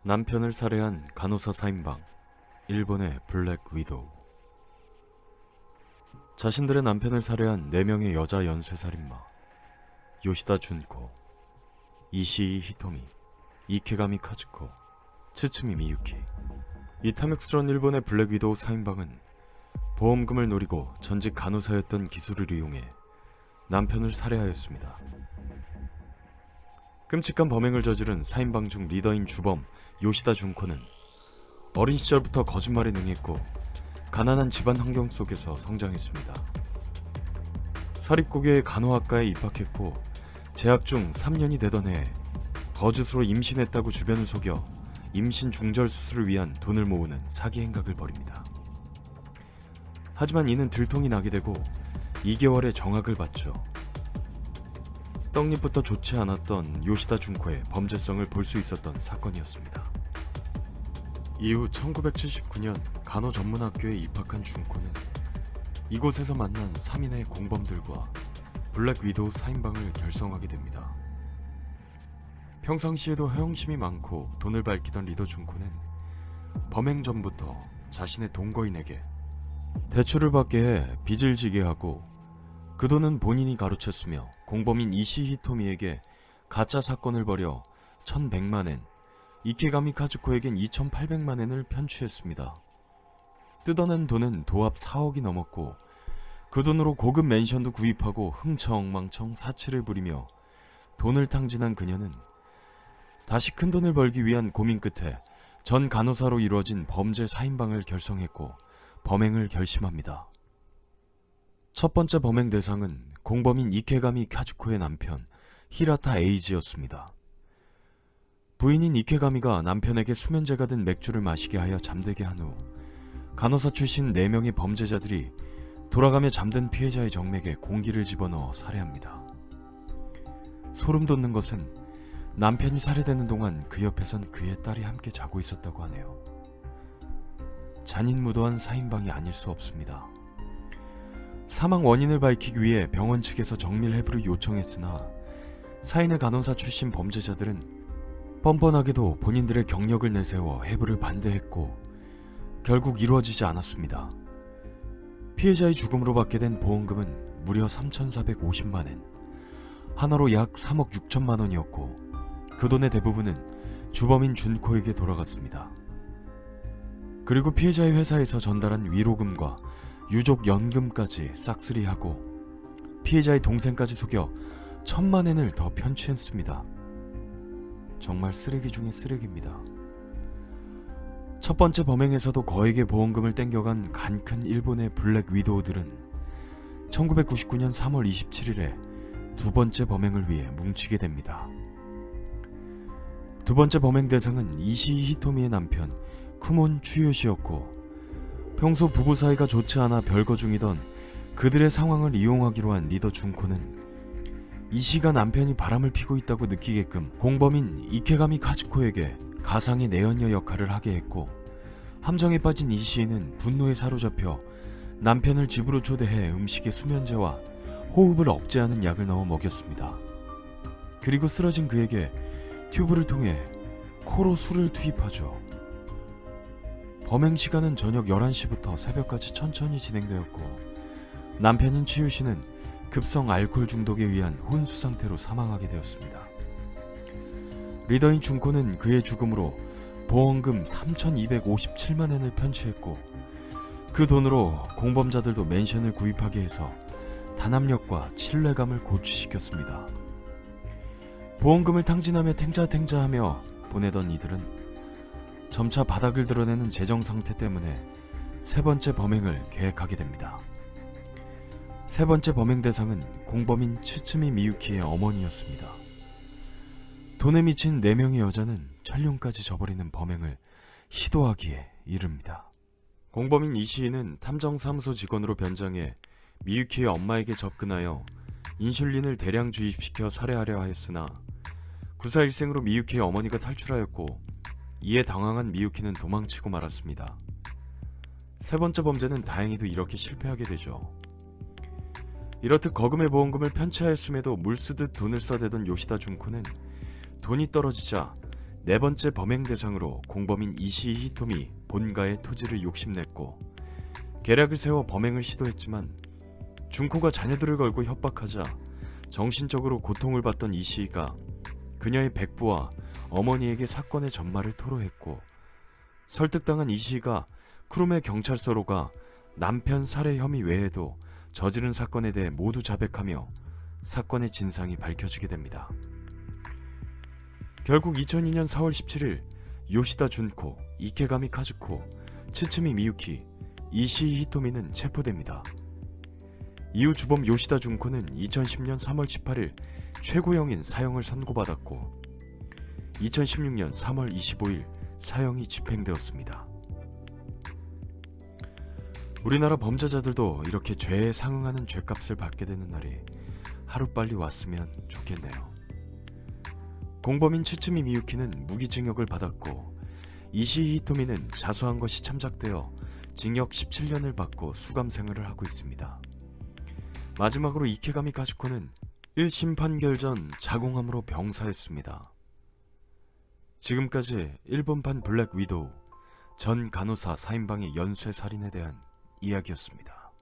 남편을 살해한 간호사 살인방, 일본의 블랙 위도우. 자신들의 남편을 살해한 4명의 여자 연쇄살인마, 요시다 준코, 이시이 히토미, 이케가미 카즈코, 츠츠미 미유키. 이 탐욕스러운 일본의 블랙 위도우 살인방은 보험금을 노리고 전직 간호사였던 기술을 이용해 남편을 살해하였습니다. 끔찍한 범행을 저지른 살인방 중 리더인 주범 요시다 준코는 어린 시절부터 거짓말에 능했고 가난한 집안 환경 속에서 성장했습니다. 사립고교의 간호학과에 입학했고 재학 중 3년이 되던 해에 거짓으로 임신했다고 주변을 속여 임신 중절 수술을 위한 돈을 모으는 사기 행각을 벌입니다. 하지만 이는 들통이 나게 되고 2개월의 정학을 받죠. 떡잎부터 좋지 않았던 요시다 준코의 범죄성을 볼 수 있었던 사건이었습니다. 이후 1979년 간호전문학교에 입학한 준코는 이곳에서 만난 3인의 공범들과 블랙 위도우 살인방을 결성하게 됩니다. 평상시에도 허영심이 많고 돈을 밝히던 리더 준코는 범행 전부터 자신의 동거인에게 대출을 받게 해 빚을 지게 하고 그 돈은 본인이 가로챘으며 공범인 이시 히토미에게 가짜 사건을 벌여 1100만엔, 이케가미 카즈코에겐 2800만엔을 편취했습니다. 뜯어낸 돈은 도합 4억이 넘었고 그 돈으로 고급 맨션도 구입하고 흥청망청 사치를 부리며 돈을 탕진한 그녀는 다시 큰 돈을 벌기 위한 고민 끝에 전 간호사로 이루어진 범죄 살인방을 결성했고 범행을 결심합니다. 첫 번째 범행 대상은 공범인 이케가미 카즈코의 남편 히라타 에이지였습니다. 부인인 이케가미가 남편에게 수면제가 든 맥주를 마시게 하여 잠들게 한 후 간호사 출신 4명의 범죄자들이 돌아가며 잠든 피해자의 정맥에 공기를 집어넣어 살해합니다. 소름 돋는 것은 남편이 살해되는 동안 그 옆에선 그의 딸이 함께 자고 있었다고 하네요. 잔인무도한 살인방이 아닐 수 없습니다. 사망 원인을 밝히기 위해 병원 측에서 정밀 해부를 요청했으나 사인의 간호사 출신 범죄자들은 뻔뻔하게도 본인들의 경력을 내세워 해부를 반대했고 결국 이루어지지 않았습니다. 피해자의 죽음으로 받게 된 보험금은 무려 3,450만엔, 하나로 약 3억 6천만 원이었고 그 돈의 대부분은 주범인 준코에게 돌아갔습니다. 그리고 피해자의 회사에서 전달한 위로금과 유족 연금까지 싹쓸이하고 피해자의 동생까지 속여 1,000만엔을 더 편취했습니다. 정말 쓰레기 중에 쓰레기입니다. 첫 번째 범행에서도 거액의 보험금을 땡겨간 간큰 일본의 블랙 위도우들은 1999년 3월 27일에 두 번째 범행을 위해 뭉치게 됩니다. 두 번째 범행 대상은 이시이 히토미의 남편 쿠몬 추요시였고 평소 부부 사이가 좋지 않아 별거 중이던 그들의 상황을 이용하기로 한 리더 준코는 이시가 남편이 바람을 피고 있다고 느끼게끔 공범인 이케가미 카즈코에게 가상의 내연녀 역할을 하게 했고 함정에 빠진 이시는 분노에 사로잡혀 남편을 집으로 초대해 음식에 수면제와 호흡을 억제하는 약을 넣어 먹였습니다. 그리고 쓰러진 그에게 튜브를 통해 코로 술을 투입하죠. 범행 시간은 저녁 11시부터 새벽까지 천천히 진행되었고 남편인 치유씨는 급성 알코올 중독에 의한 혼수 상태로 사망하게 되었습니다. 리더인 준코는 그의 죽음으로 보험금 3,257만엔을 편취했고 그 돈으로 공범자들도 맨션을 구입하게 해서 단합력과 신뢰감을 고취시켰습니다. 보험금을 탕진하며 탱자탱자하며 보내던 이들은 점차 바닥을 드러내는 재정 상태 때문에 세 번째 범행을 계획하게 됩니다. 세 번째 범행 대상은 공범인 츠츠미 미유키의 어머니였습니다. 돈에 미친 4명의 여자는 천룡까지 저버리는 범행을 시도하기에 이릅니다. 공범인 이시이는 탐정사무소 직원으로 변장해 미유키의 엄마에게 접근하여 인슐린을 대량 주입시켜 살해하려 하였으나 구사일생으로 미유키의 어머니가 탈출하였고 이에 당황한 미유키는 도망치고 말았습니다. 세 번째 범죄는 다행히도 이렇게 실패하게 되죠. 이렇듯 거금의 보험금을 편취하였음에도 물쓰듯 돈을 써대던 요시다 준코는 돈이 떨어지자 네 번째 범행 대상으로 공범인 이시이 히토미 본가의 토지를 욕심냈고 계략을 세워 범행을 시도했지만 준코가 자녀들을 걸고 협박하자 정신적으로 고통을 받던 이시이가 그녀의 백부와 어머니에게 사건의 전말을 토로했고 설득당한 이시이가 쿠룸의 경찰서로 가 남편 살해 혐의 외에도 저지른 사건에 대해 모두 자백하며 사건의 진상이 밝혀지게 됩니다. 결국 2002년 4월 17일 요시다 준코, 이케가미 카즈코, 츠츠미 미유키, 이시이 히토미는 체포됩니다. 이후 주범 요시다 준코는 2010년 3월 18일 최고형인 사형을 선고받았고 2016년 3월 25일 사형이 집행되었습니다. 우리나라 범죄자들도 이렇게 죄에 상응하는 죄값을 받게 되는 날이 하루빨리 왔으면 좋겠네요. 공범인 츠츠미 미유키는 무기징역을 받았고 이시이 히토미는 자수한 것이 참작되어 징역 17년을 받고 수감 생활을 하고 있습니다. 마지막으로 이케가미 카즈코는 1심 판결 전 자궁암으로 병사했습니다. 지금까지 일본판 블랙 위도우 전 간호사 4인방의 연쇄 살인에 대한 이야기였습니다.